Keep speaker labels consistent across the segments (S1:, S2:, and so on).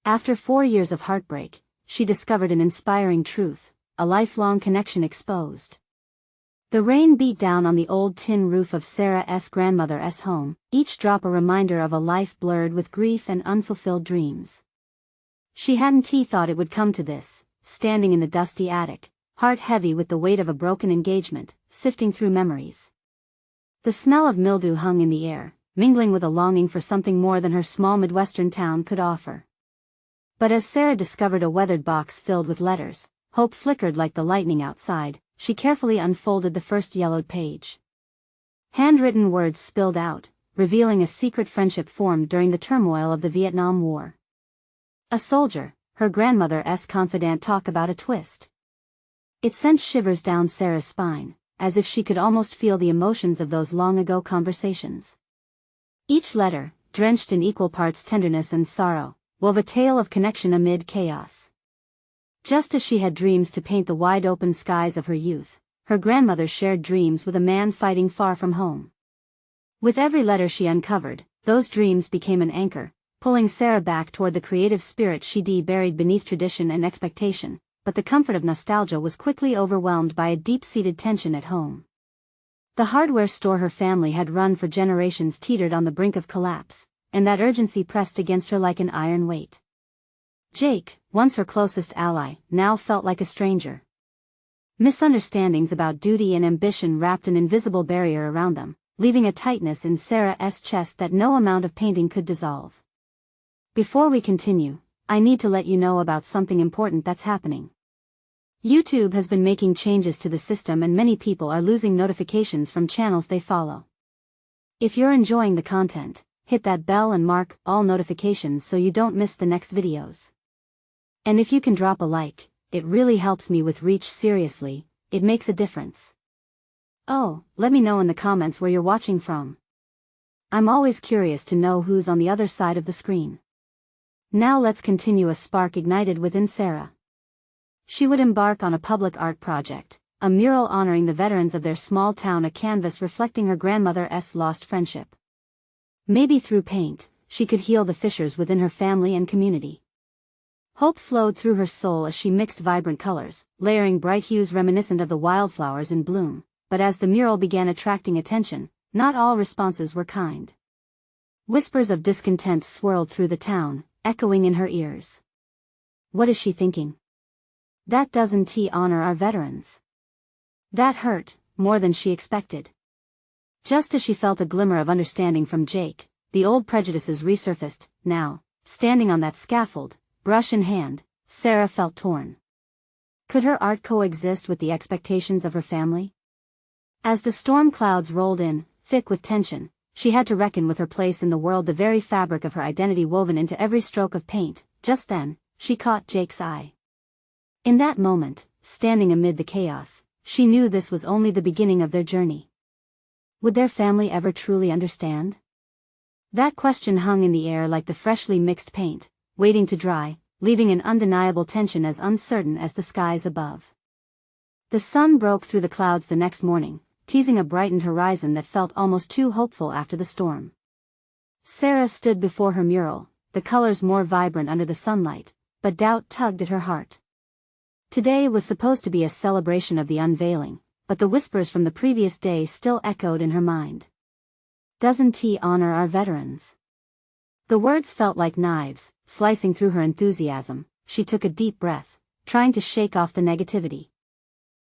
S1: After 4 years of heartbreak, she discovered an inspiring truth, a lifelong connection exposed. The rain beat down on the old tin roof of Sarah's grandmother's home, each drop a reminder of a life blurred with grief and unfulfilled dreams. She hadn't thought it would come to this, standing in the dusty attic, heart heavy with the weight of a broken engagement, sifting through memories. The smell of mildew hung in the air, mingling with a longing for something more than her small Midwestern town could offer. But as Sarah discovered a weathered box filled with letters, hope flickered like the lightning outside. She carefully unfolded the first yellowed page. Handwritten words spilled out, revealing a secret friendship formed during the turmoil of the Vietnam War. A soldier, her grandmother's confidant, talk about a twist. It sent shivers down Sarah's spine, as if she could almost feel the emotions of those long-ago conversations. Each letter, drenched in equal parts tenderness and sorrow, wove a tale of connection amid chaos. Just as she had dreams to paint the wide-open skies of her youth, her grandmother shared dreams with a man fighting far from home. With every letter she uncovered, those dreams became an anchor, pulling Sarah back toward the creative spirit she'd buried beneath tradition and expectation, but the comfort of nostalgia was quickly overwhelmed by a deep-seated tension at home. The hardware store her family had run for generations teetered on the brink of collapse, and that urgency pressed against her like an iron weight. Jake, once her closest ally, now felt like a stranger. Misunderstandings about duty and ambition wrapped an invisible barrier around them, leaving a tightness in Sarah's chest that no amount of painting could dissolve. Before we continue, I need to let you know about something important that's happening. YouTube has been making changes to the system and many people are losing notifications from channels they follow. If you're enjoying the content, hit that bell and mark all notifications so you don't miss the next videos. And if you can drop a like, it really helps me with reach. Seriously, it makes a difference. Oh, let me know in the comments where you're watching from. I'm always curious to know who's on the other side of the screen. Now let's continue. A spark ignited within Sarah. She would embark on a public art project, a mural honoring the veterans of their small town, a canvas reflecting her grandmother's lost friendship. Maybe through paint, she could heal the fissures within her family and community. Hope flowed through her soul as she mixed vibrant colors, layering bright hues reminiscent of the wildflowers in bloom, but as the mural began attracting attention, not all responses were kind. Whispers of discontent swirled through the town, echoing in her ears. What is she thinking? That doesn't honor our veterans. That hurt, more than she expected. Just as she felt a glimmer of understanding from Jake, the old prejudices resurfaced. Now, standing on that scaffold, brush in hand, Sarah felt torn. Could her art coexist with the expectations of her family? As the storm clouds rolled in, thick with tension, she had to reckon with her place in the world, the very fabric of her identity woven into every stroke of paint. Just then, she caught Jake's eye. In that moment, standing amid the chaos, she knew this was only the beginning of their journey. Would their family ever truly understand? That question hung in the air like the freshly mixed paint, waiting to dry, leaving an undeniable tension as uncertain as the skies above. The sun broke through the clouds the next morning, teasing a brightened horizon that felt almost too hopeful after the storm. Sarah stood before her mural, the colors more vibrant under the sunlight, but doubt tugged at her heart. Today was supposed to be a celebration of the unveiling, but the whispers from the previous day still echoed in her mind. Doesn't he honor our veterans? The words felt like knives, slicing through her enthusiasm. She took a deep breath, trying to shake off the negativity.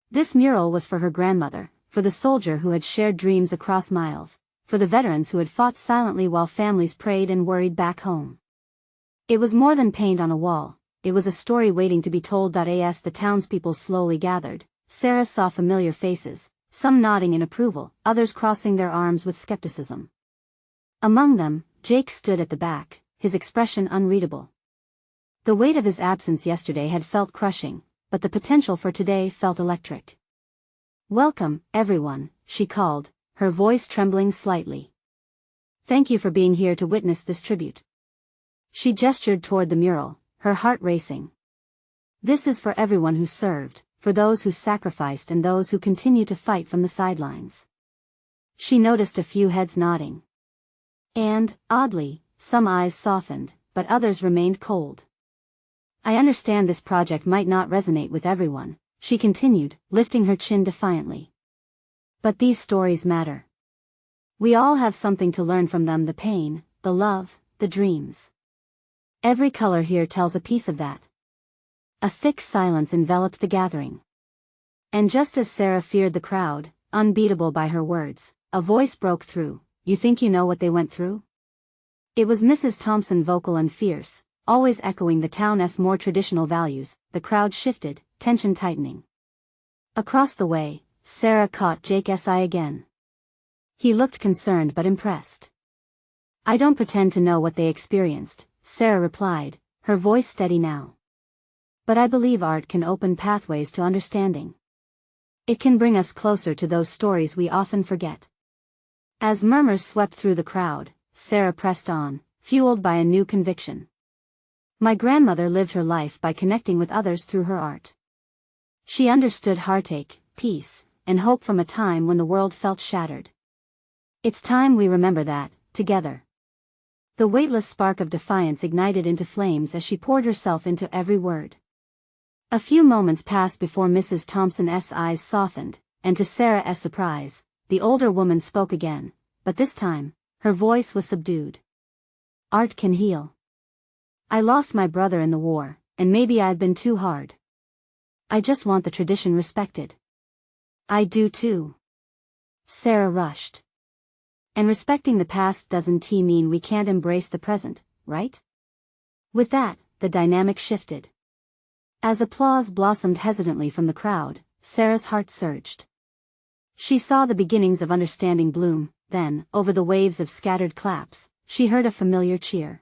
S1: This mural was for her grandmother, for the soldier who had shared dreams across miles, for the veterans who had fought silently while families prayed and worried back home. It was more than paint on a wall, it was a story waiting to be told. As the townspeople slowly gathered, Sarah saw familiar faces, some nodding in approval, others crossing their arms with skepticism. Among them, Jake stood at the back, his expression unreadable. The weight of his absence yesterday had felt crushing, but the potential for today felt electric. Welcome, everyone, she called, her voice trembling slightly. Thank you for being here to witness this tribute. She gestured toward the mural, her heart racing. This is for everyone who served, for those who sacrificed and those who continue to fight from the sidelines. She noticed a few heads nodding. And, oddly, some eyes softened, but others remained cold. I understand this project might not resonate with everyone, she continued, lifting her chin defiantly. But these stories matter. We all have something to learn from them, the pain, the love, the dreams. Every color here tells a piece of that. A thick silence enveloped the gathering. And just as Sarah feared the crowd, unbeatable by her words, a voice broke through. You think you know what they went through? It was Mrs. Thompson, vocal and fierce, always echoing the town's more traditional values. The crowd shifted, tension tightening. Across the way, Sarah caught Jake's eye again. He looked concerned but impressed. I don't pretend to know what they experienced, Sarah replied, her voice steady now. But I believe art can open pathways to understanding. It can bring us closer to those stories we often forget. As murmurs swept through the crowd, Sarah pressed on, fueled by a new conviction. My grandmother lived her life by connecting with others through her art. She understood heartache, peace, and hope from a time when the world felt shattered. It's time we remember that, together. The weightless spark of defiance ignited into flames as she poured herself into every word. A few moments passed before Mrs. Thompson's eyes softened, and to Sarah's surprise, the older woman spoke again, but this time, her voice was subdued. Art can heal. I lost my brother in the war, and maybe I've been too hard. I just want the tradition respected. I do too. Sarah rushed. And respecting the past doesn't mean we can't embrace the present, right? With that, the dynamic shifted. As applause blossomed hesitantly from the crowd, Sarah's heart surged. She saw the beginnings of understanding bloom, then, over the waves of scattered claps, she heard a familiar cheer.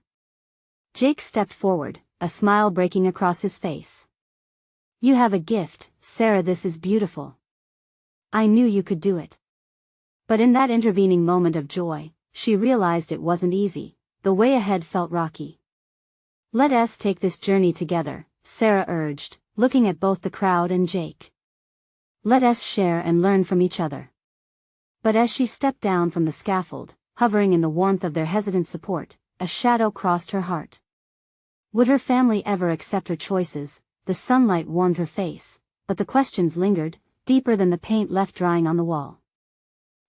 S1: Jake stepped forward, a smile breaking across his face. You have a gift, Sarah, this is beautiful. I knew you could do it. But in that intervening moment of joy, she realized it wasn't easy, the way ahead felt rocky. Let us take this journey together, Sarah urged, looking at both the crowd and Jake. Let us share and learn from each other. But as she stepped down from the scaffold, hovering in the warmth of their hesitant support, a shadow crossed her heart. Would her family ever accept her choices? The sunlight warmed her face, but the questions lingered, deeper than the paint left drying on the wall.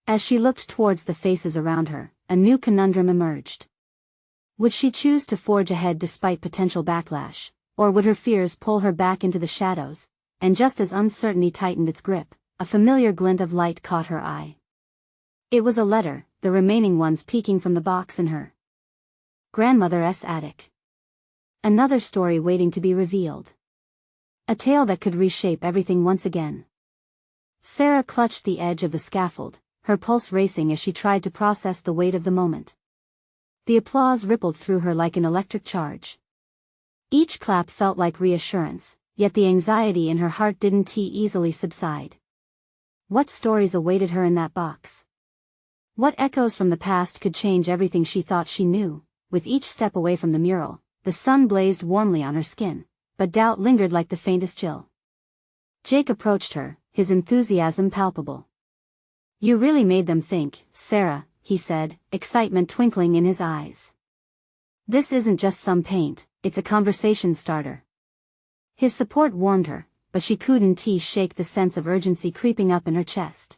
S1: As she looked towards the faces around her, a new conundrum emerged. Would she choose to forge ahead despite potential backlash, or would her fears pull her back into the shadows? And just as uncertainty tightened its grip, a familiar glint of light caught her eye. It was a letter, the remaining ones peeking from the box in her grandmother's attic. Another story waiting to be revealed. A tale that could reshape everything once again. Sarah clutched the edge of the scaffold, her pulse racing as she tried to process the weight of the moment. The applause rippled through her like an electric charge. Each clap felt like reassurance, yet the anxiety in her heart didn't easily subside. What stories awaited her in that box? What echoes from the past could change everything she thought she knew? With each step away from the mural, the sun blazed warmly on her skin, but doubt lingered like the faintest chill. Jake approached her, his enthusiasm palpable. You really made them think, Sarah, he said, excitement twinkling in his eyes. This isn't just some paint, it's a conversation starter. His support warmed her, but she couldn't shake the sense of urgency creeping up in her chest.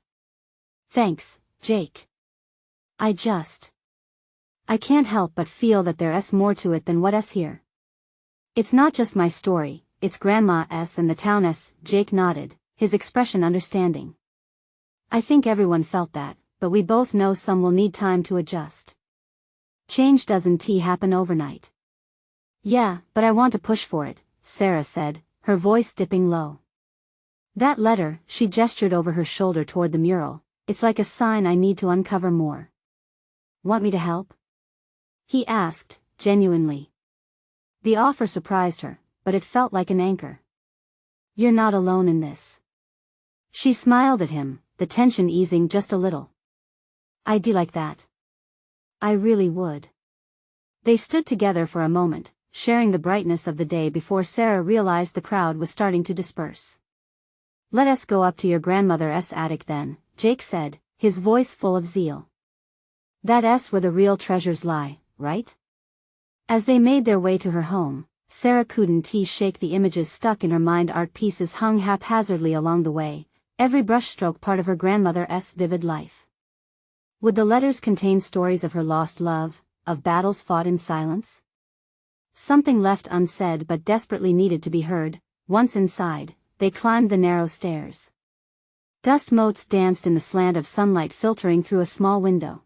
S1: Thanks, Jake. I can't help but feel that there's more to it than what's here. It's not just my story, it's Grandma's and the town's. Jake nodded, his expression understanding. I think everyone felt that, but we both know some will need time to adjust. Change doesn't happen overnight. Yeah, but I want to push for it, Sarah said, her voice dipping low. That letter, she gestured over her shoulder toward the mural, it's like a sign I need to uncover more. Want me to help? He asked, genuinely. The offer surprised her, but it felt like an anchor. You're not alone in this. She smiled at him, the tension easing just a little. I'd like that. I really would. They stood together for a moment, sharing the brightness of the day before Sarah realized the crowd was starting to disperse. Let us go up to your grandmother's attic then, Jake said, his voice full of zeal. That's where the real treasures lie, right? As they made their way to her home, Sarah couldn't shake the images stuck in her mind. Art pieces hung haphazardly along the way, every brushstroke part of her grandmother's vivid life. Would the letters contain stories of her lost love, of battles fought in silence? Something left unsaid but desperately needed to be heard. Once inside, they climbed the narrow stairs. Dust motes danced in the slant of sunlight filtering through a small window.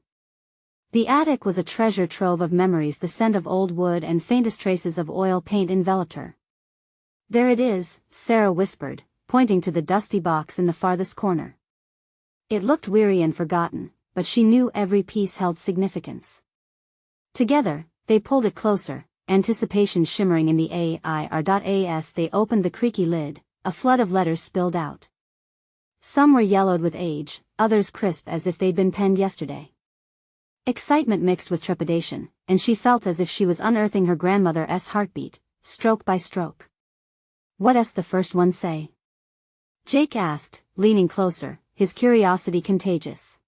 S1: The attic was a treasure trove of memories. The scent of old wood and faintest traces of oil paint enveloped her. "There it is," Sarah whispered, pointing to the dusty box in the farthest corner. It looked weary and forgotten, but she knew every piece held significance. Together, they pulled it closer, anticipation shimmering in the air. They opened the creaky lid, a flood of letters spilled out. Some were yellowed with age, others crisp as if they'd been penned yesterday. Excitement mixed with trepidation, and she felt as if she was unearthing her grandmother's heartbeat, stroke by stroke. "What's the first one say?" Jake asked, leaning closer, his curiosity contagious.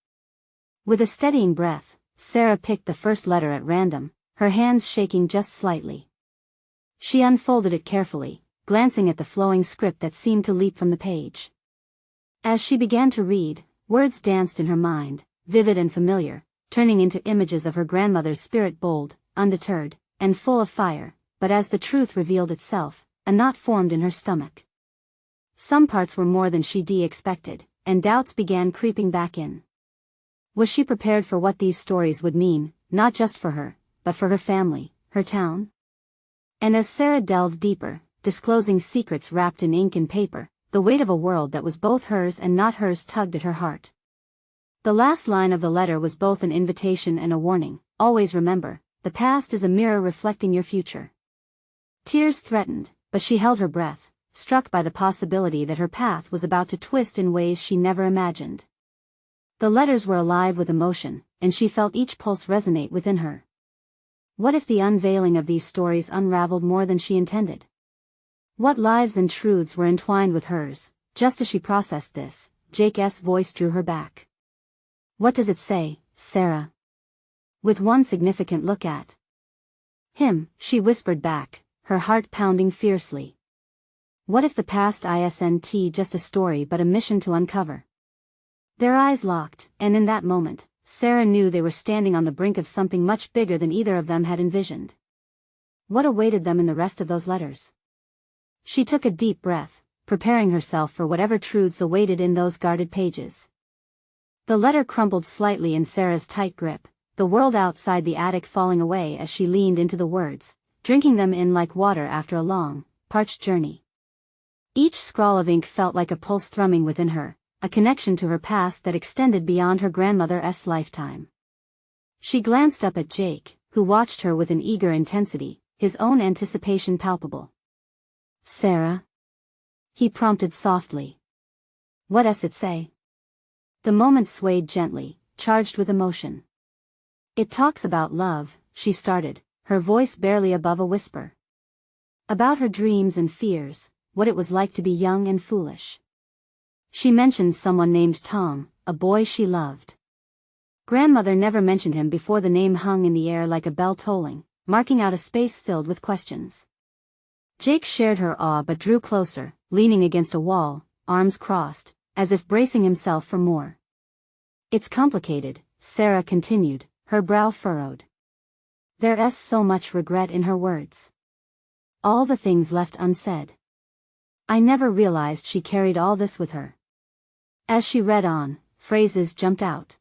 S1: With a steadying breath, Sarah picked the first letter at random, her hands shaking just slightly. She unfolded it carefully, glancing at the flowing script that seemed to leap from the page. As she began to read, words danced in her mind, vivid and familiar, turning into images of her grandmother's spirit, bold, undeterred, and full of fire. But as the truth revealed itself, a knot formed in her stomach. Some parts were more than she'd expected, and doubts began creeping back in. Was she prepared for what these stories would mean, not just for her, but for her family, her town? And as Sarah delved deeper, disclosing secrets wrapped in ink and paper, the weight of a world that was both hers and not hers tugged at her heart. The last line of the letter was both an invitation and a warning. "Always remember, the past is a mirror reflecting your future." Tears threatened, but she held her breath, struck by the possibility that her path was about to twist in ways she never imagined. The letters were alive with emotion, and she felt each pulse resonate within her. What if the unveiling of these stories unraveled more than she intended? What lives and truths were entwined with hers? Just as she processed this, Jake's voice drew her back. "What does it say, Sarah?" With one significant look at him, she whispered back, her heart pounding fiercely. What if the past isn't just a story but a mission to uncover? Their eyes locked, and in that moment, Sarah knew they were standing on the brink of something much bigger than either of them had envisioned. What awaited them in the rest of those letters? She took a deep breath, preparing herself for whatever truths awaited in those guarded pages. The letter crumbled slightly in Sarah's tight grip, the world outside the attic falling away as she leaned into the words, drinking them in like water after a long, parched journey. Each scrawl of ink felt like a pulse thrumming within her, a connection to her past that extended beyond her grandmother's lifetime. She glanced up at Jake, who watched her with an eager intensity, his own anticipation palpable. "Sarah?" he prompted softly. "What's it say?" The moment swayed gently, charged with emotion. "It talks about love," she started, her voice barely above a whisper. About her dreams and fears, what it was like to be young and foolish. She mentioned someone named Tom, a boy she loved. Grandmother never mentioned him before. The name hung in the air like a bell tolling, marking out a space filled with questions. Jake shared her awe but drew closer, leaning against a wall, arms crossed, as if bracing himself for more. "It's complicated," Sarah continued, her brow furrowed. There's so much regret in her words. All the things left unsaid. I never realized she carried all this with her. As she read on, phrases jumped out.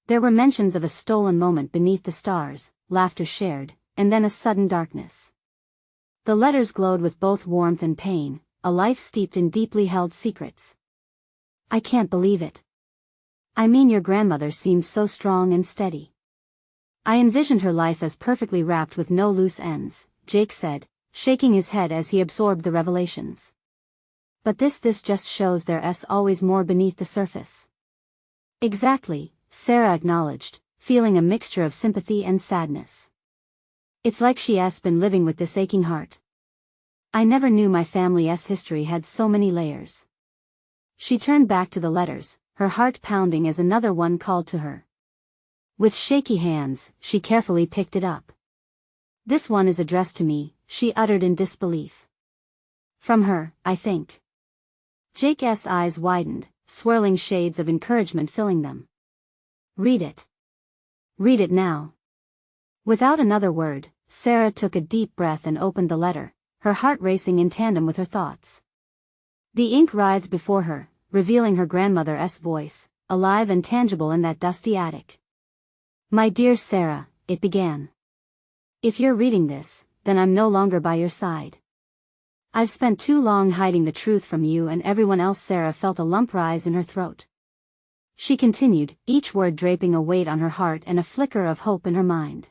S1: There were mentions of a stolen moment beneath the stars, laughter shared, and then a sudden darkness. The letters glowed with both warmth and pain, a life steeped in deeply held secrets. "I can't believe it. I mean, your grandmother seemed so strong and steady. I envisioned her life as perfectly wrapped with no loose ends," Jake said, shaking his head as he absorbed the revelations. "But this just shows there's always more beneath the surface." "Exactly," Sarah acknowledged, feeling a mixture of sympathy and sadness. "It's like she's been living with this aching heart. I never knew my family's history had so many layers." She turned back to the letters, her heart pounding as another one called to her. With shaky hands, she carefully picked it up. This one is addressed to me, she uttered in disbelief. From her, I think. Jake's eyes widened, swirling shades of encouragement filling them. Read it. Read it now. Without another word, Sarah took a deep breath and opened the letter, her heart racing in tandem with her thoughts. The ink writhed before her, revealing her grandmother's voice, alive and tangible in that dusty attic. My dear Sarah, it began. If you're reading this, then I'm no longer by your side. I've spent too long hiding the truth from you and everyone else. Sarah felt a lump rise in her throat. She continued, each word draping a weight on her heart and a flicker of hope in her mind.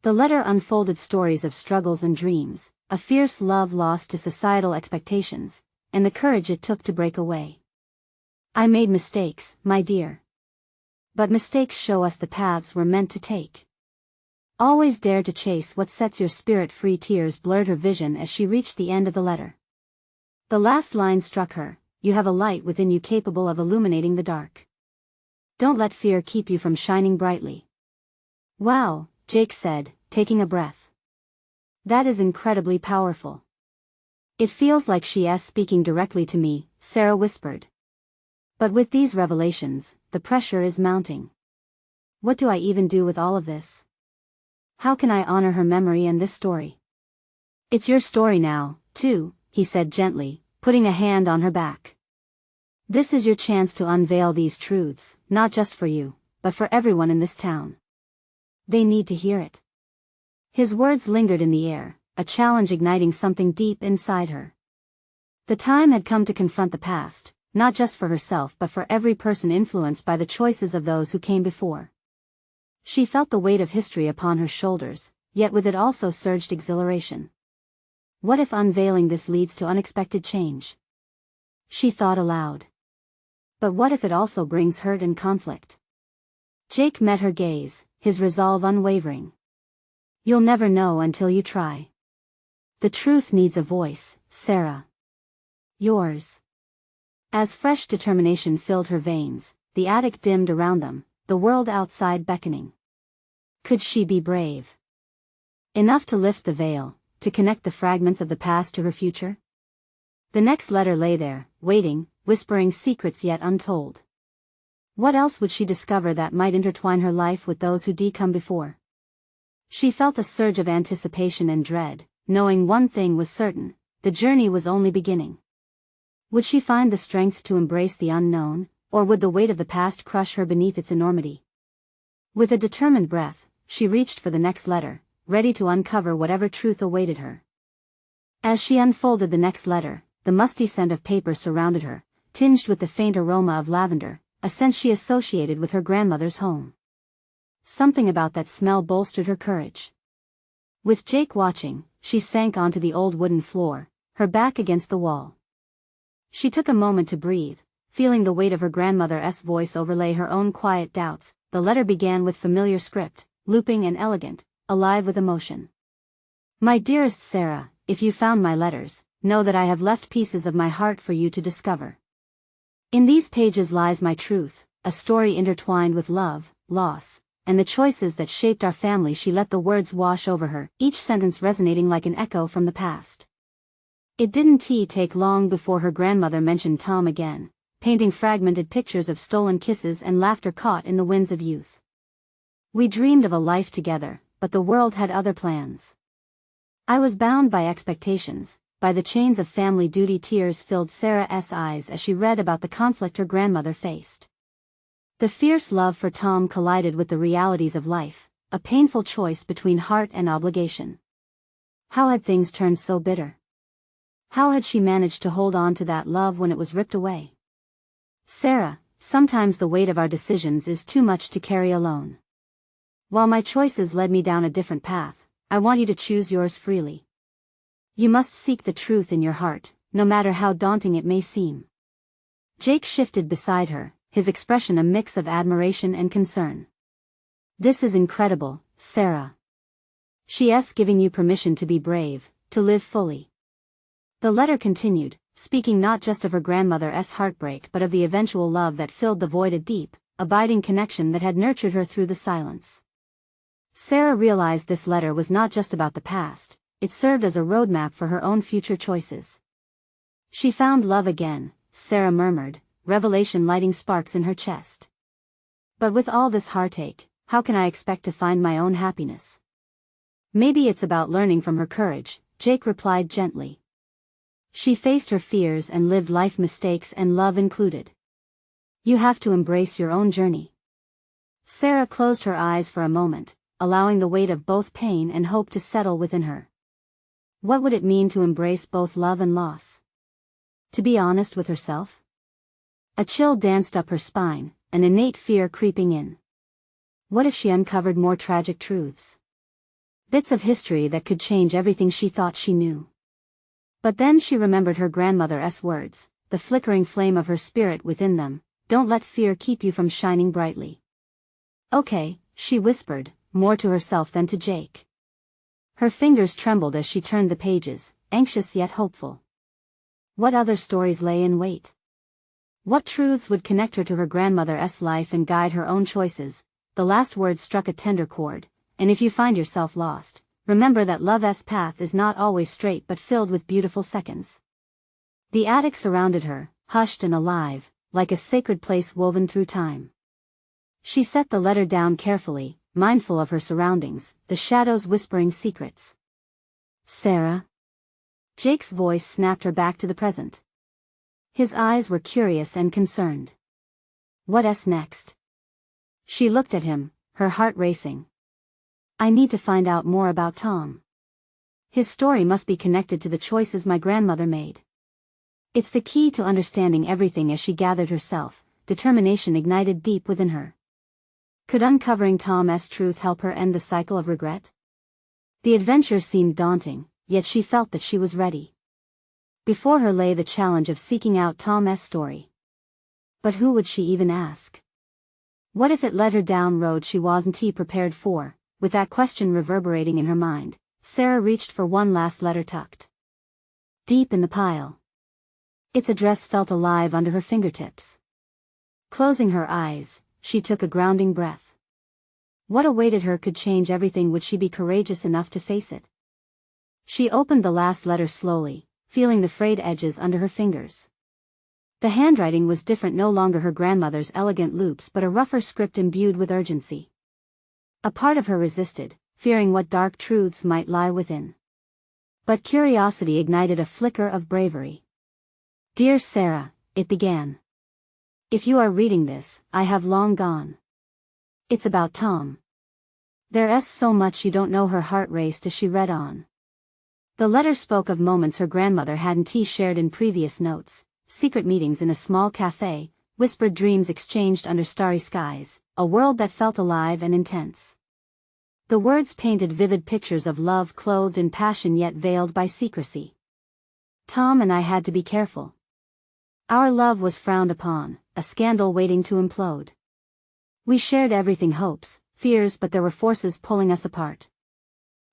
S1: The letter unfolded stories of struggles and dreams, a fierce love lost to societal expectations, and the courage it took to break away. I made mistakes, my dear. But mistakes show us the paths we're meant to take. Always dare to chase what sets your spirit free. Tears blurred her vision as she reached the end of the letter. The last line struck her, you have a light within you capable of illuminating the dark. Don't let fear keep you from shining brightly. Wow, Jake said, taking a breath. That is incredibly powerful. It feels like she's speaking directly to me, Sarah whispered. But with these revelations, the pressure is mounting. What do I even do with all of this? How can I honor her memory and this story? It's your story now, too, he said gently, putting a hand on her back. This is your chance to unveil these truths, not just for you, but for everyone in this town. They need to hear it. His words lingered in the air, a challenge igniting something deep inside her. The time had come to confront the past, not just for herself but for every person influenced by the choices of those who came before. She felt the weight of history upon her shoulders, yet with it also surged exhilaration. What if unveiling this leads to unexpected change? She thought aloud. But what if it also brings hurt and conflict? Jake met her gaze, his resolve unwavering. You'll never know until you try. The truth needs a voice, Sarah. Yours. As fresh determination filled her veins, the attic dimmed around them, the world outside beckoning. Could she be brave enough to lift the veil, to connect the fragments of the past to her future? The next letter lay there, waiting, whispering secrets yet untold. What else would she discover that might intertwine her life with those who'd come before? She felt a surge of anticipation and dread, knowing one thing was certain, the journey was only beginning. Would she find the strength to embrace the unknown, or would the weight of the past crush her beneath its enormity? With a determined breath, she reached for the next letter, ready to uncover whatever truth awaited her. As she unfolded the next letter, the musty scent of paper surrounded her, tinged with the faint aroma of lavender, a scent she associated with her grandmother's home. Something about that smell bolstered her courage. With Jake watching, she sank onto the old wooden floor, her back against the wall. She took a moment to breathe, feeling the weight of her grandmother's voice overlay her own quiet doubts. The letter began with familiar script, looping and elegant, alive with emotion. My dearest Sarah, if you found my letters, know that I have left pieces of my heart for you to discover. In these pages lies my truth, a story intertwined with love, loss, and the choices that shaped our family. She let the words wash over her, each sentence resonating like an echo from the past. It didn't take long before her grandmother mentioned Tom again, painting fragmented pictures of stolen kisses and laughter caught in the winds of youth. We dreamed of a life together, but the world had other plans. I was bound by expectations, by the chains of family duty. Tears filled Sarah's eyes as she read about the conflict her grandmother faced. The fierce love for Tom collided with the realities of life, a painful choice between heart and obligation. How had things turned so bitter? How had she managed to hold on to that love when it was ripped away? Sarah, sometimes the weight of our decisions is too much to carry alone. While my choices led me down a different path, I want you to choose yours freely. You must seek the truth in your heart, no matter how daunting it may seem. Jake shifted beside her, his expression a mix of admiration and concern. This is incredible, Sarah. She's giving you permission to be brave, to live fully. The letter continued, speaking not just of her grandmother's heartbreak but of the eventual love that filled the void, a deep, abiding connection that had nurtured her through the silence. Sarah realized this letter was not just about the past, it served as a roadmap for her own future choices. She found love again, Sarah murmured, revelation lighting sparks in her chest. But with all this heartache, how can I expect to find my own happiness? Maybe it's about learning from her courage, Jake replied gently. She faced her fears and lived life, mistakes and love included. You have to embrace your own journey. Sarah closed her eyes for a moment, allowing the weight of both pain and hope to settle within her. What would it mean to embrace both love and loss? To be honest with herself? A chill danced up her spine, an innate fear creeping in. What if she uncovered more tragic truths? Bits of history that could change everything she thought she knew. But then she remembered her grandmother's words, the flickering flame of her spirit within them, don't let fear keep you from shining brightly. Okay, she whispered, more to herself than to Jake. Her fingers trembled as she turned the pages, anxious yet hopeful. What other stories lay in wait? What truths would connect her to her grandmother's life and guide her own choices? The last words struck a tender chord, and if you find yourself lost, remember that love's path is not always straight but filled with beautiful seconds. The attic surrounded her, hushed and alive, like a sacred place woven through time. She set the letter down carefully, mindful of her surroundings, the shadows whispering secrets. Sarah? Jake's voice snapped her back to the present. His eyes were curious and concerned. What's next? She looked at him, her heart racing. I need to find out more about Tom. His story must be connected to the choices my grandmother made. It's the key to understanding everything. As she gathered herself, determination ignited deep within her. Could uncovering Tom's truth help her end the cycle of regret? The adventure seemed daunting, yet she felt that she was ready. Before her lay the challenge of seeking out Tom's story. But who would she even ask? What if it led her down road she wasn't prepared for? With that question reverberating in her mind, Sarah reached for one last letter tucked deep in the pile. Its address felt alive under her fingertips. Closing her eyes, she took a grounding breath. What awaited her could change everything. Would she be courageous enough to face it? She opened the last letter slowly, feeling the frayed edges under her fingers. The handwriting was different, no longer her grandmother's elegant loops but a rougher script imbued with urgency. A part of her resisted, fearing what dark truths might lie within. But curiosity ignited a flicker of bravery. Dear Sarah, it began. If you are reading this, I have long gone. It's about Tom. There's so much you don't know. Her heart raced as she read on. The letter spoke of moments her grandmother hadn't shared in previous notes, secret meetings in a small cafe, whispered dreams exchanged under starry skies, a world that felt alive and intense. The words painted vivid pictures of love clothed in passion yet veiled by secrecy. Tom and I had to be careful. Our love was frowned upon, a scandal waiting to implode. We shared everything, hopes, fears, but there were forces pulling us apart.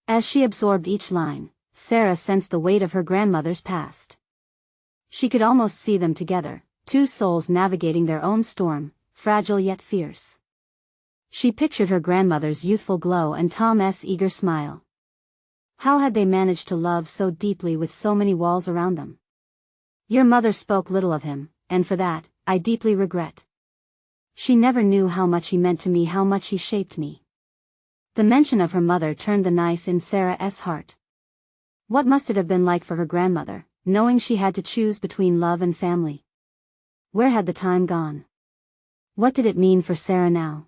S1: As she absorbed each line, Sarah sensed the weight of her grandmother's past. She could almost see them together, two souls navigating their own storm, fragile yet fierce. She pictured her grandmother's youthful glow and Tom's eager smile. How had they managed to love so deeply with so many walls around them? Your mother spoke little of him, and for that, I deeply regret. She never knew how much he meant to me, how much he shaped me. The mention of her mother turned the knife in Sarah's heart. What must it have been like for her grandmother, knowing she had to choose between love and family? Where had the time gone? What did it mean for Sarah now?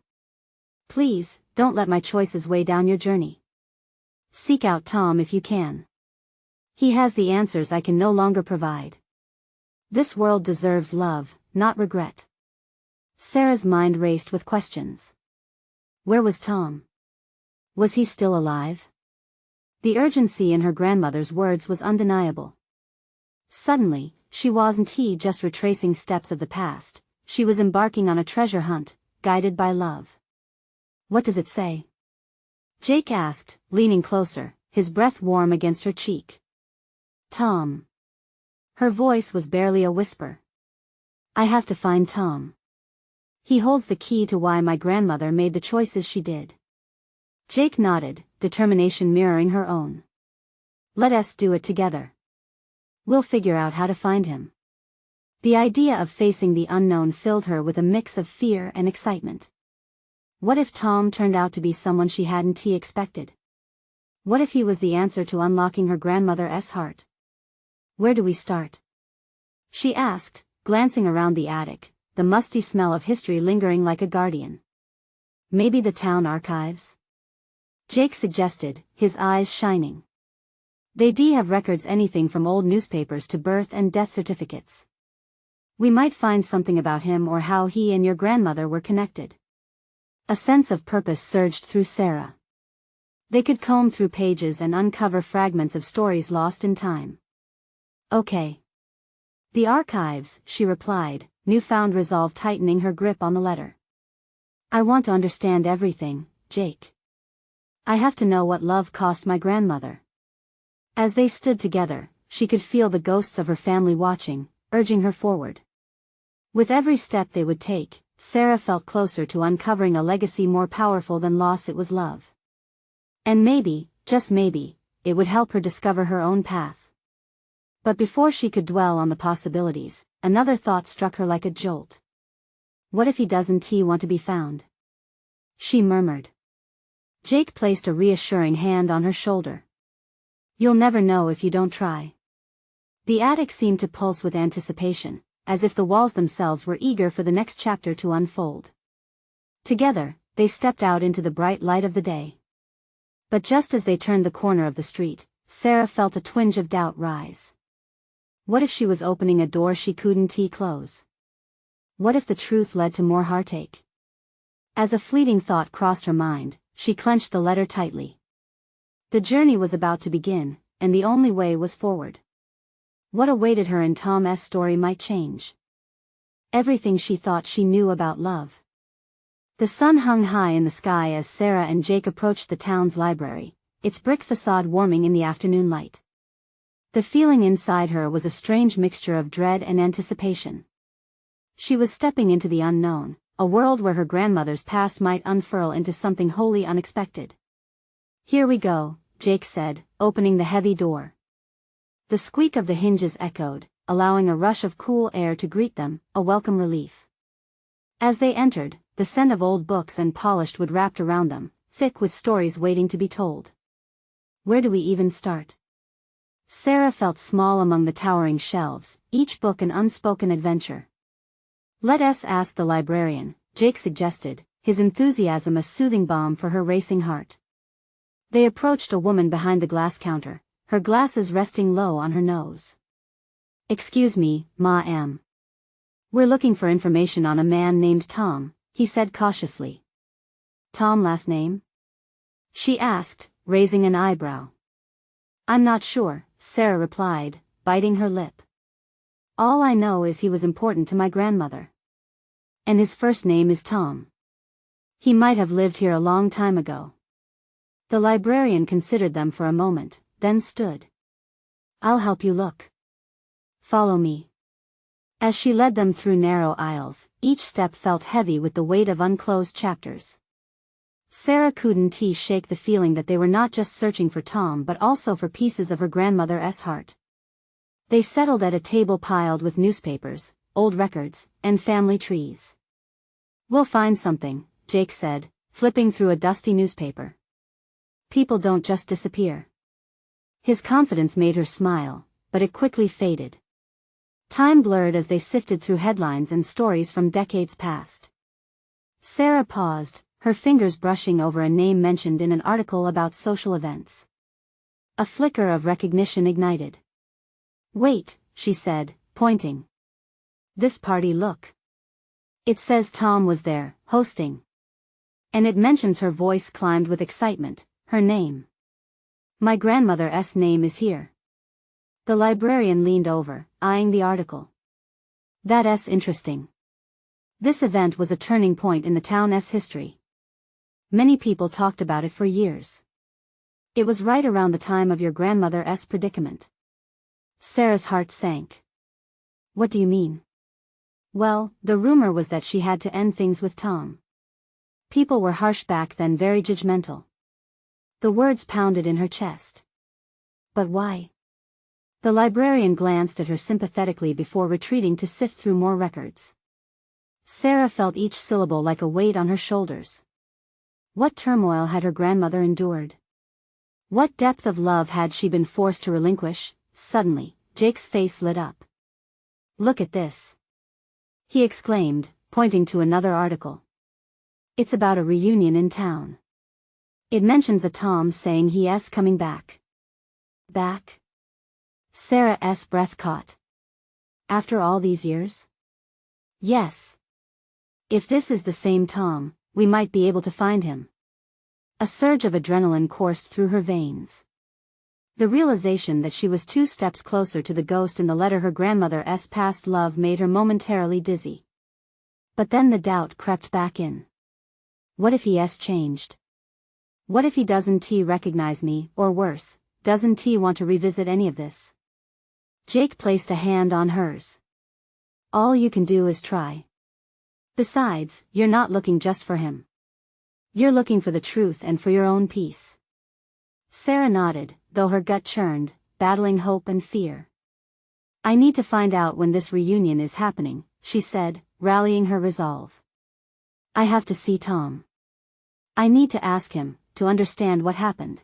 S1: Please, don't let my choices weigh down your journey. Seek out Tom if you can. He has the answers I can no longer provide. This world deserves love, not regret. Sarah's mind raced with questions. Where was Tom? Was he still alive? The urgency in her grandmother's words was undeniable. Suddenly, she wasn't just retracing steps of the past, she was embarking on a treasure hunt, guided by love. What does it say? Jake asked, leaning closer, his breath warm against her cheek. Tom. Her voice was barely a whisper. I have to find Tom. He holds the key to why my grandmother made the choices she did. Jake nodded, determination mirroring her own. Let us do it together. We'll figure out how to find him. The idea of facing the unknown filled her with a mix of fear and excitement. What if Tom turned out to be someone she hadn't expected? What if he was the answer to unlocking her grandmother's heart? Where do we start? She asked, glancing around the attic, the musty smell of history lingering like a guardian. Maybe the town archives? Jake suggested, his eyes shining. They'd have records anything from old newspapers to birth and death certificates. We might find something about him or how he and your grandmother were connected. A sense of purpose surged through Sarah. They could comb through pages and uncover fragments of stories lost in time. Okay. The archives, she replied, newfound resolve tightening her grip on the letter. I want to understand everything, Jake. I have to know what love cost my grandmother. As they stood together, she could feel the ghosts of her family watching, urging her forward. With every step they would take, Sarah felt closer to uncovering a legacy more powerful than loss. It was love. And maybe, just maybe, it would help her discover her own path. But before she could dwell on the possibilities, another thought struck her like a jolt. What if he doesn't want to be found? She murmured. Jake placed a reassuring hand on her shoulder. You'll never know if you don't try. The attic seemed to pulse with anticipation, as if the walls themselves were eager for the next chapter to unfold. Together, they stepped out into the bright light of the day. But just as they turned the corner of the street, Sarah felt a twinge of doubt rise. What if she was opening a door she couldn't close? What if the truth led to more heartache? As a fleeting thought crossed her mind, she clenched the letter tightly. The journey was about to begin, and the only way was forward. What awaited her in Tom's story might change. Everything she thought she knew about love. The sun hung high in the sky as Sarah and Jake approached the town's library, its brick facade warming in the afternoon light. The feeling inside her was a strange mixture of dread and anticipation. She was stepping into the unknown, a world where her grandmother's past might unfurl into something wholly unexpected. Here we go, Jake said, opening the heavy door. The squeak of the hinges echoed, allowing a rush of cool air to greet them, a welcome relief. As they entered, the scent of old books and polished wood wrapped around them, thick with stories waiting to be told. Where do we even start? Sarah felt small among the towering shelves, each book an unspoken adventure. Let us ask the librarian, Jake suggested, his enthusiasm a soothing balm for her racing heart. They approached a woman behind the glass counter, her glasses resting low on her nose. Excuse me, ma'am. We're looking for information on a man named Tom, he said cautiously. Tom last name? She asked, raising an eyebrow. I'm not sure, Sarah replied, biting her lip. All I know is he was important to my grandmother. And his first name is Tom. He might have lived here a long time ago. The librarian considered them for a moment, then stood. I'll help you look. Follow me. As she led them through narrow aisles, each step felt heavy with the weight of unclosed chapters. Sarah couldn't shake the feeling that they were not just searching for Tom but also for pieces of her grandmother's heart. They settled at a table piled with newspapers, old records, and family trees. We'll find something, Jake said, flipping through a dusty newspaper. People don't just disappear. His confidence made her smile, but it quickly faded. Time blurred as they sifted through headlines and stories from decades past. Sarah paused, her fingers brushing over a name mentioned in an article about social events. A flicker of recognition ignited. Wait, she said, pointing. This party, look. It says Tom was there, hosting. And it mentions her. Voice climbed with excitement, her name. My grandmother's name is here. The librarian leaned over, eyeing the article. That's interesting. This event was a turning point in the town's history. Many people talked about it for years. It was right around the time of your grandmother's predicament. Sarah's heart sank. What do you mean? Well, the rumor was that she had to end things with Tom. People were harsh back then, very judgmental. The words pounded in her chest. But why? The librarian glanced at her sympathetically before retreating to sift through more records. Sarah felt each syllable like a weight on her shoulders. What turmoil had her grandmother endured? What depth of love had she been forced to relinquish? Suddenly, Jake's face lit up. "Look at this," he exclaimed, pointing to another article. "It's about a reunion in town. It mentions a Tom saying he's coming back." Back? Sarah's breath caught. After all these years? Yes. If this is the same Tom, we might be able to find him. A surge of adrenaline coursed through her veins. The realization that she was 2 steps closer to the ghost in the letter her grandmother's past love made her momentarily dizzy. But then the doubt crept back in. What if he's changed? What if he doesn't recognize me, or worse, doesn't want to revisit any of this? Jake placed a hand on hers. "All you can do is try. Besides, you're not looking just for him. You're looking for the truth and for your own peace." Sarah nodded, though her gut churned, battling hope and fear. "I need to find out when this reunion is happening," she said, rallying her resolve. "I have to see Tom. I need to ask him, to understand what happened."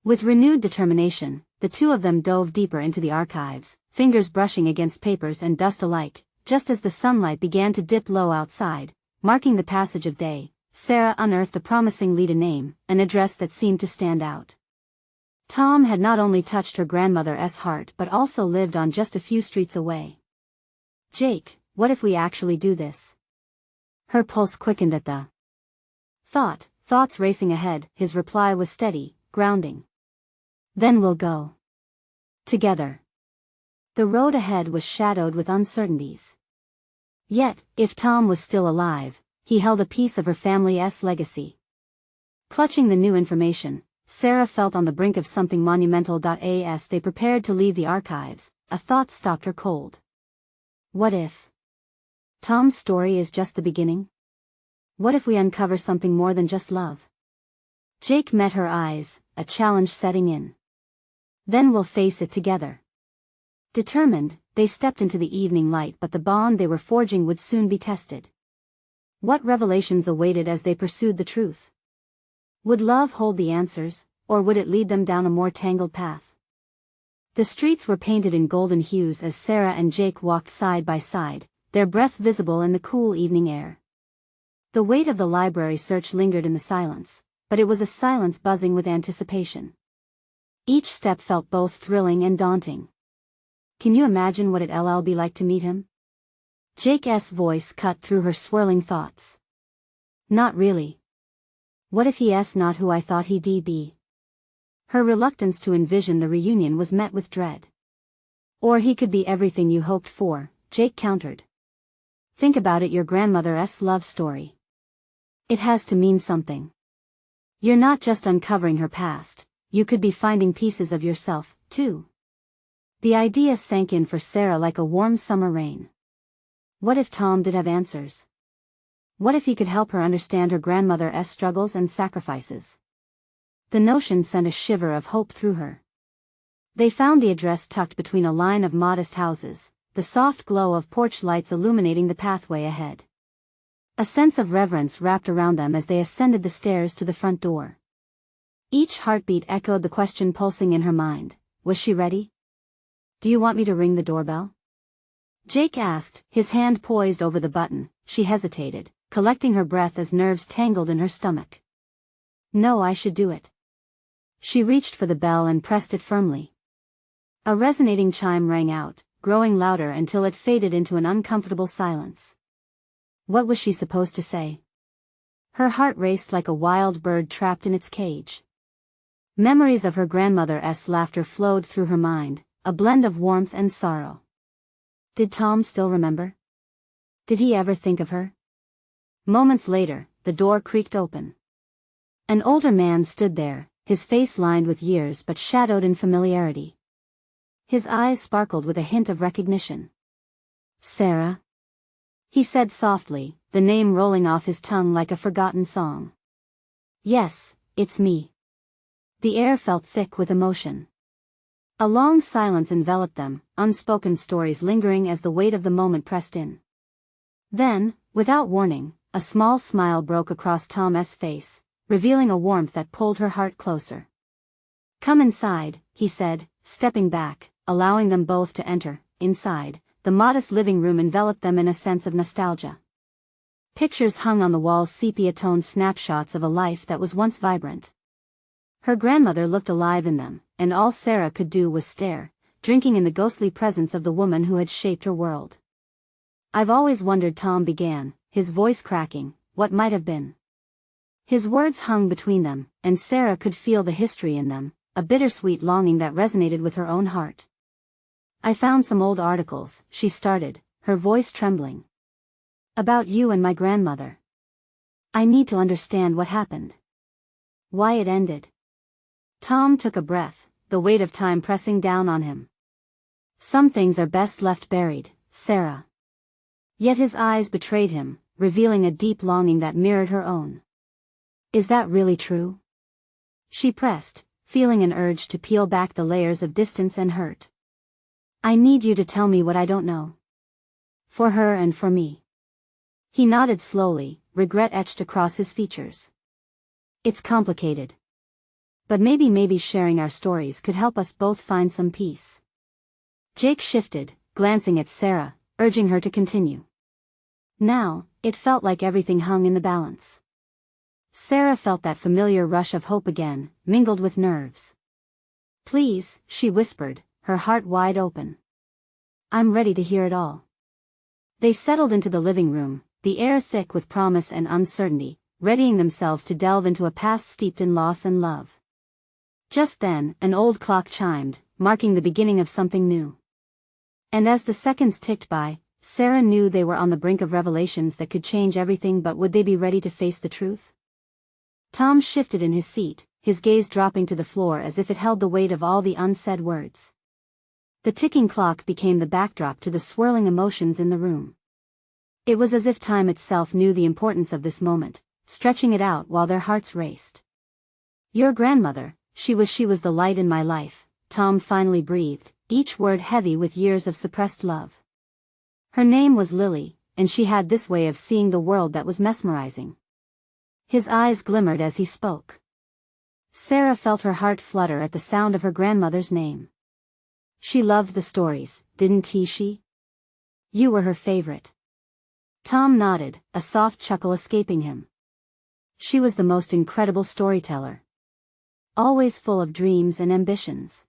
S1: With renewed determination, the two of them dove deeper into the archives, fingers brushing against papers and dust alike. Just as the sunlight began to dip low outside, marking the passage of day, Sarah unearthed a promising lead, a name, an address that seemed to stand out. Tom had not only touched her grandmother's heart but also lived on just a few streets away. "Jake, what if we actually do this?" Her pulse quickened at the thoughts racing ahead. His reply was steady, grounding. "Then we'll go. Together." The road ahead was shadowed with uncertainties. Yet, if Tom was still alive, he held a piece of her family's legacy. Clutching the new information, Sarah felt on the brink of something monumental. As they prepared to leave the archives, a thought stopped her cold. What if Tom's story is just the beginning? What if we uncover something more than just love? Jake met her eyes, a challenge setting in. "Then we'll face it together." Determined, they stepped into the evening light, but the bond they were forging would soon be tested. What revelations awaited as they pursued the truth? Would love hold the answers, or would it lead them down a more tangled path? The streets were painted in golden hues as Sarah and Jake walked side by side, their breath visible in the cool evening air. The weight of the library search lingered in the silence, but it was a silence buzzing with anticipation. Each step felt both thrilling and daunting. "Can you imagine what it'll be like to meet him?" Jake's voice cut through her swirling thoughts. "Not really. What if he's not who I thought he'd be?" Her reluctance to envision the reunion was met with dread. "Or he could be everything you hoped for," Jake countered. "Think about it, your grandmother's love story. It has to mean something. You're not just uncovering her past, you could be finding pieces of yourself, too." The idea sank in for Sarah like a warm summer rain. What if Tom did have answers? What if he could help her understand her grandmother's struggles and sacrifices? The notion sent a shiver of hope through her. They found the address tucked between a line of modest houses, the soft glow of porch lights illuminating the pathway ahead. A sense of reverence wrapped around them as they ascended the stairs to the front door. Each heartbeat echoed the question pulsing in her mind. Was she ready? "Do you want me to ring the doorbell?" Jake asked, his hand poised over the button. She hesitated, collecting her breath as nerves tangled in her stomach. "No, I should do it." She reached for the bell and pressed it firmly. A resonating chime rang out, growing louder until it faded into an uncomfortable silence. What was she supposed to say? Her heart raced like a wild bird trapped in its cage. Memories of her grandmother's laughter flowed through her mind, a blend of warmth and sorrow. Did Tom still remember? Did he ever think of her? Moments later, the door creaked open. An older man stood there, his face lined with years but shadowed in familiarity. His eyes sparkled with a hint of recognition. "Sarah?" he said softly, the name rolling off his tongue like a forgotten song. "Yes, it's me." The air felt thick with emotion. A long silence enveloped them, unspoken stories lingering as the weight of the moment pressed in. Then, without warning, a small smile broke across Tom's face, revealing a warmth that pulled her heart closer. "Come inside," he said, stepping back, allowing them both to enter. Inside, the modest living room enveloped them in a sense of nostalgia. Pictures hung on the walls, sepia-toned snapshots of a life that was once vibrant. Her grandmother looked alive in them, and all Sarah could do was stare, drinking in the ghostly presence of the woman who had shaped her world. "I've always wondered," Tom began, his voice cracking, "what might have been." His words hung between them, and Sarah could feel the history in them, a bittersweet longing that resonated with her own heart. "I found some old articles," she started, her voice trembling. "About you and my grandmother. I need to understand what happened. Why it ended." Tom took a breath, the weight of time pressing down on him. "Some things are best left buried, Sarah." Yet his eyes betrayed him, revealing a deep longing that mirrored her own. "Is that really true?" she pressed, feeling an urge to peel back the layers of distance and hurt. "I need you to tell me what I don't know. For her and for me." He nodded slowly, regret etched across his features. "It's complicated. But maybe sharing our stories could help us both find some peace." Jake shifted, glancing at Sarah, urging her to continue. Now, it felt like everything hung in the balance. Sarah felt that familiar rush of hope again, mingled with nerves. "Please," she whispered, her heart wide open. "I'm ready to hear it all." They settled into the living room, the air thick with promise and uncertainty, readying themselves to delve into a past steeped in loss and love. Just then, an old clock chimed, marking the beginning of something new. And as the seconds ticked by, Sarah knew they were on the brink of revelations that could change everything. But would they be ready to face the truth? Tom shifted in his seat, his gaze dropping to the floor as if it held the weight of all the unsaid words. The ticking clock became the backdrop to the swirling emotions in the room. It was as if time itself knew the importance of this moment, stretching it out while their hearts raced. "Your grandmother, she was the light in my life," Tom finally breathed, each word heavy with years of suppressed love. "Her name was Lily, and she had this way of seeing the world that was mesmerizing." His eyes glimmered as he spoke. Sarah felt her heart flutter at the sound of her grandmother's name. "She loved the stories, didn't she? You were her favorite." Tom nodded, a soft chuckle escaping him. "She was the most incredible storyteller. Always full of dreams and ambitions.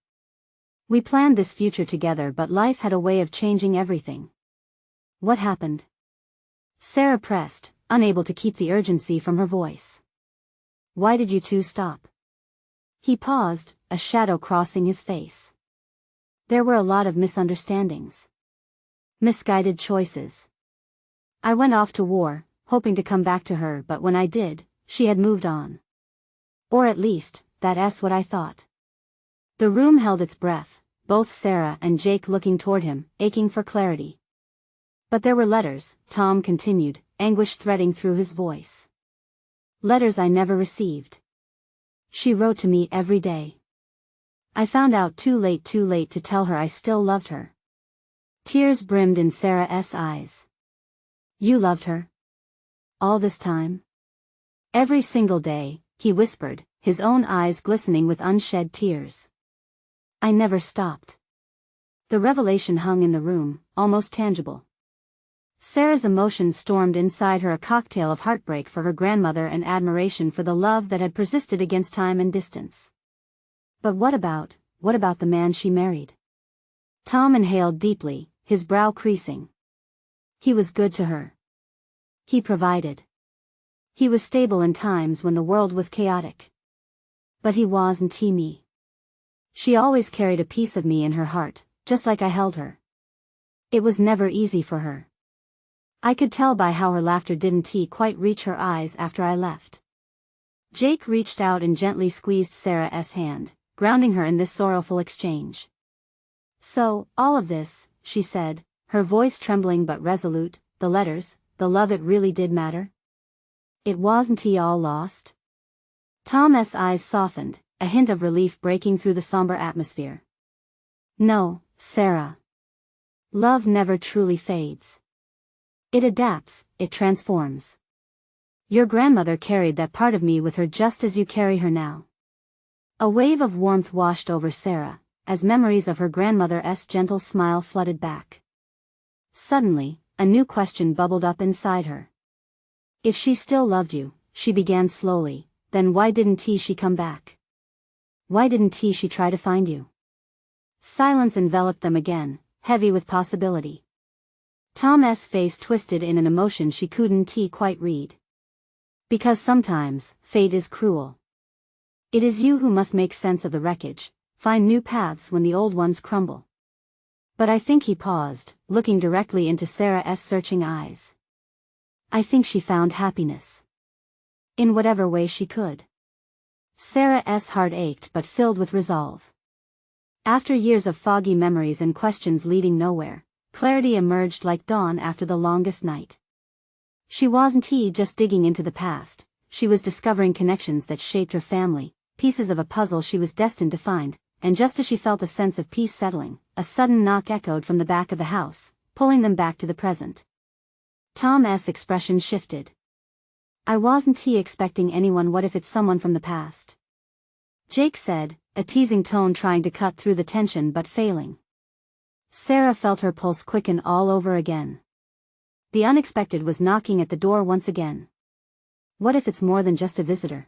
S1: We planned this future together, but life had a way of changing everything." "What happened?" Sarah pressed, unable to keep the urgency from her voice. "Why did you two stop?" He paused, a shadow crossing his face. "There were a lot of misunderstandings. Misguided choices. I went off to war, hoping to come back to her, but when I did, she had moved on. Or at least, that's what I thought." The room held its breath, both Sarah and Jake looking toward him, aching for clarity. "But there were letters," Tom continued, anguish threading through his voice. "Letters I never received. She wrote to me every day. I found out too late to tell her I still loved her." Tears brimmed in Sarah's eyes. "You loved her? All this time?" "Every single day," he whispered, his own eyes glistening with unshed tears. "I never stopped." The revelation hung in the room, almost tangible. Sarah's emotions stormed inside her, a cocktail of heartbreak for her grandmother and admiration for the love that had persisted against time and distance. But what about the man she married? Tom inhaled deeply, his brow creasing. He was good to her. He provided. He was stable in times when the world was chaotic. But he wasn't me. She always carried a piece of me in her heart, just like I held her. It was never easy for her. I could tell by how her laughter didn't quite reach her eyes after I left." Jake reached out and gently squeezed Sarah's hand, grounding her in this sorrowful exchange. "So, all of this," she said, her voice trembling but resolute, "the letters, the love, it really did matter? It wasn't all lost?" Tom's eyes softened, a hint of relief breaking through the somber atmosphere. No, Sarah. Love never truly fades. It adapts, it transforms. Your grandmother carried that part of me with her just as you carry her now. A wave of warmth washed over Sarah, as memories of her grandmother's gentle smile flooded back. Suddenly, a new question bubbled up inside her. If she still loved you, she began slowly, then why didn't she come back? Why didn't she try to find you? Silence enveloped them again, heavy with possibility. Tom's face twisted in an emotion she couldn't quite read. Because sometimes, fate is cruel. It is you who must make sense of the wreckage, find new paths when the old ones crumble. But I think he paused, looking directly into Sarah's searching eyes. I think she found happiness. In whatever way she could. Sarah's heart ached but filled with resolve. After years of foggy memories and questions leading nowhere, clarity emerged like dawn after the longest night. She wasn't just digging into the past, she was discovering connections that shaped her family, pieces of a puzzle she was destined to find, and just as she felt a sense of peace settling, a sudden knock echoed from the back of the house, pulling them back to the present. Tom's expression shifted. I wasn't expecting anyone. What if it's someone from the past? Jake said, a teasing tone trying to cut through the tension but failing. Sarah felt her pulse quicken all over again. The unexpected was knocking at the door once again. What if it's more than just a visitor?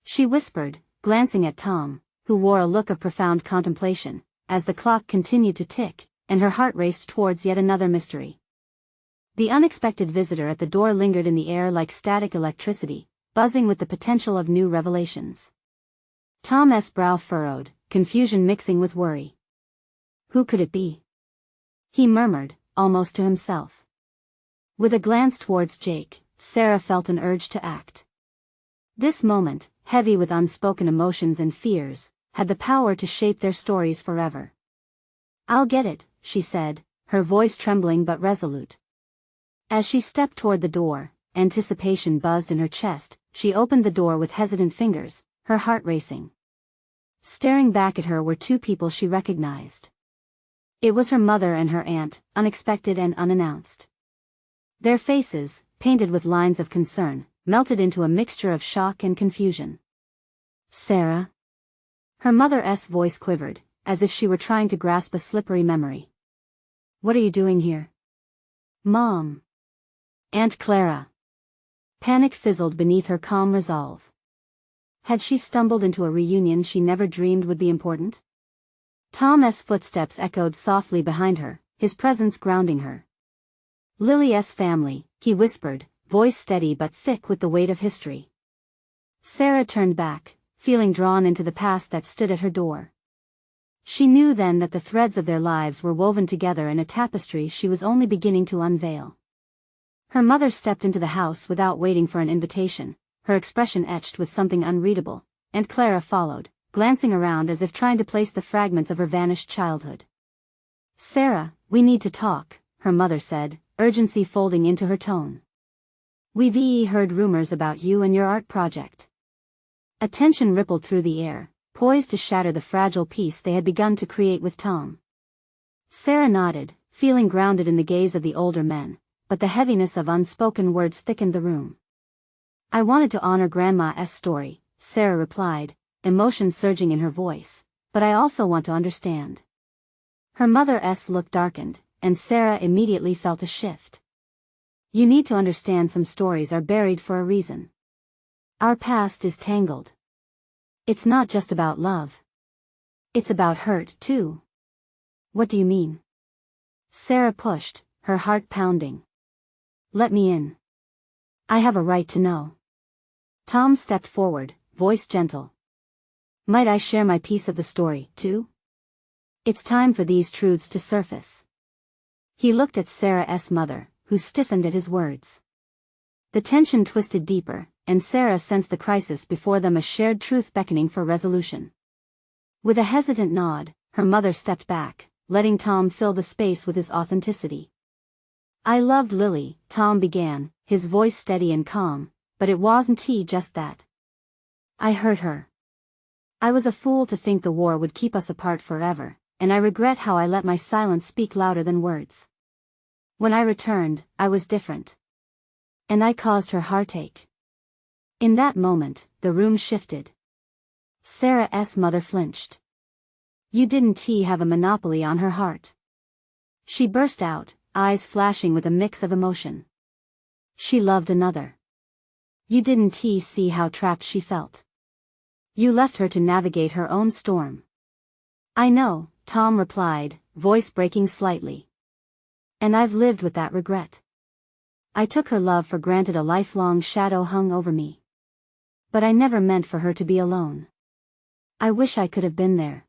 S1: She whispered, glancing at Tom, who wore a look of profound contemplation, as the clock continued to tick, and her heart raced towards yet another mystery. The unexpected visitor at the door lingered in the air like static electricity, buzzing with the potential of new revelations. Tom's brow furrowed, confusion mixing with worry. Who could it be? He murmured, almost to himself. With a glance towards Jake, Sarah felt an urge to act. This moment, heavy with unspoken emotions and fears, had the power to shape their stories forever. I'll get it, she said, her voice trembling but resolute. As she stepped toward the door, anticipation buzzed in her chest, she opened the door with hesitant fingers, her heart racing. Staring back at her were two people she recognized. It was her mother and her aunt, unexpected and unannounced. Their faces, painted with lines of concern, melted into a mixture of shock and confusion. Sarah? Her mother's voice quivered, as if she were trying to grasp a slippery memory. What are you doing here? Mom. Aunt Clara. Panic fizzled beneath her calm resolve. Had she stumbled into a reunion she never dreamed would be important? Tom's footsteps echoed softly behind her, his presence grounding her. Lily's family, he whispered, voice steady but thick with the weight of history. Sarah turned back, feeling drawn into the past that stood at her door. She knew then that the threads of their lives were woven together in a tapestry she was only beginning to unveil. Her mother stepped into the house without waiting for an invitation, her expression etched with something unreadable, and Clara followed, glancing around as if trying to place the fragments of her vanished childhood. Sarah, we need to talk, her mother said, urgency folding into her tone. We've heard rumors about you and your art project. A tension rippled through the air, poised to shatter the fragile peace they had begun to create with Tom. Sarah nodded, feeling grounded in the gaze of the older men, but the heaviness of unspoken words thickened the room. I wanted to honor Grandma's story, Sarah replied, emotion surging in her voice, but I also want to understand. Her mother's look darkened, and Sarah immediately felt a shift. You need to understand some stories are buried for a reason. Our past is tangled. It's not just about love. It's about hurt, too. What do you mean? Sarah pushed, her heart pounding. Let me in. I have a right to know. Tom stepped forward, voice gentle. Might I share my piece of the story, too? It's time for these truths to surface. He looked at Sarah's mother, who stiffened at his words. The tension twisted deeper, and Sarah sensed the crisis before them, a shared truth beckoning for resolution. With a hesitant nod, her mother stepped back, letting Tom fill the space with his authenticity. I loved Lily, Tom began, his voice steady and calm, but it wasn't just that. I hurt her. I was a fool to think the war would keep us apart forever, and I regret how I let my silence speak louder than words. When I returned, I was different. And I caused her heartache. In that moment, the room shifted. Sarah's mother flinched. You didn't have a monopoly on her heart. She burst out, eyes flashing with a mix of emotion. She loved another. You didn't see how trapped she felt. You left her to navigate her own storm. I know, Tom replied, voice breaking slightly. And I've lived with that regret. I took her love for granted, a lifelong shadow hung over me. But I never meant for her to be alone. I wish I could have been there.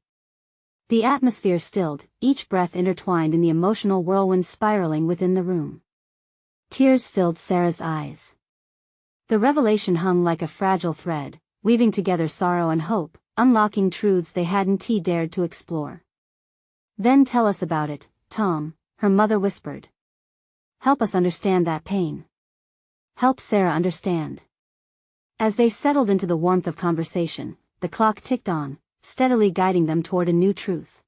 S1: The atmosphere stilled, each breath intertwined in the emotional whirlwind spiraling within the room. Tears filled Sarah's eyes. The revelation hung like a fragile thread, weaving together sorrow and hope, unlocking truths they hadn't dared to explore. Then tell us about it, Tom, her mother whispered. Help us understand that pain. Help Sarah understand. As they settled into the warmth of conversation, the clock ticked on, steadily guiding them toward a new truth.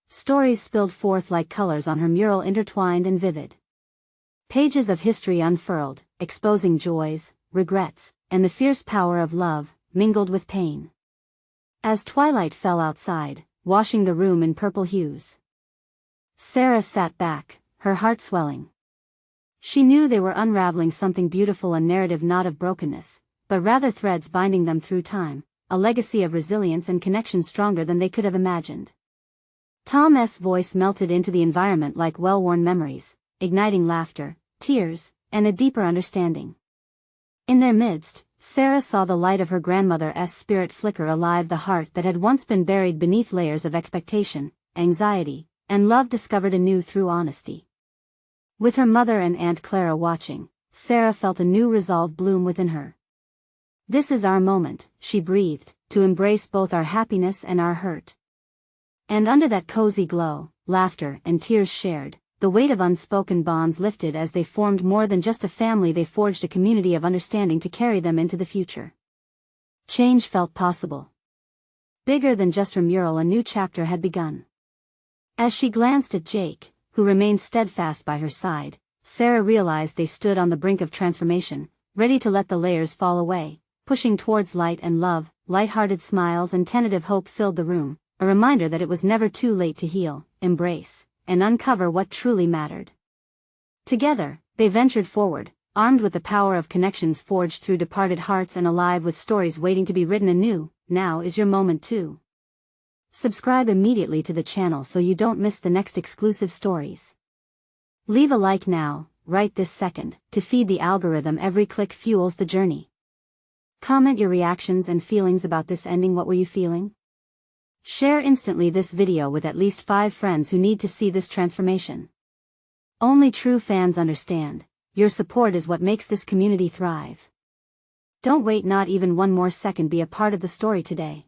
S1: Stories spilled forth like colors on her mural, intertwined and vivid. Pages of history unfurled, exposing joys, regrets, and the fierce power of love, mingled with pain. As twilight fell outside, washing the room in purple hues, Sarah sat back, her heart swelling. She knew they were unraveling something beautiful, a narrative not of brokenness, but rather threads binding them through time, a legacy of resilience and connection stronger than they could have imagined. Tom's voice melted into the environment like well-worn memories, igniting laughter, tears, and a deeper understanding. In their midst, Sarah saw the light of her grandmother's spirit flicker alive, the heart that had once been buried beneath layers of expectation, anxiety, and love discovered anew through honesty. With her mother and Aunt Clara watching, Sarah felt a new resolve bloom within her. This is our moment, she breathed, to embrace both our happiness and our hurt. And under that cozy glow, laughter and tears shared, the weight of unspoken bonds lifted as they formed more than just a family. They forged a community of understanding to carry them into the future. Change felt possible. Bigger than just her mural, a new chapter had begun. As she glanced at Jake, who remained steadfast by her side, Sarah realized they stood on the brink of transformation, ready to let the layers fall away, pushing towards light and love. Light-hearted smiles and tentative hope filled the room, a reminder that it was never too late to heal, embrace, and uncover what truly mattered. Together, they ventured forward, armed with the power of connections forged through departed hearts and alive with stories waiting to be written anew. Now is your moment too. Subscribe immediately to the channel so you don't miss the next exclusive stories. Leave a like now, right this second, to feed the algorithm. Every click fuels the journey. Comment your reactions and feelings about this ending. What were you feeling? Share instantly this video with at least 5 friends who need to see this transformation. Only true fans understand. Your support is what makes this community thrive. Don't wait not even one more second. Be a part of the story today.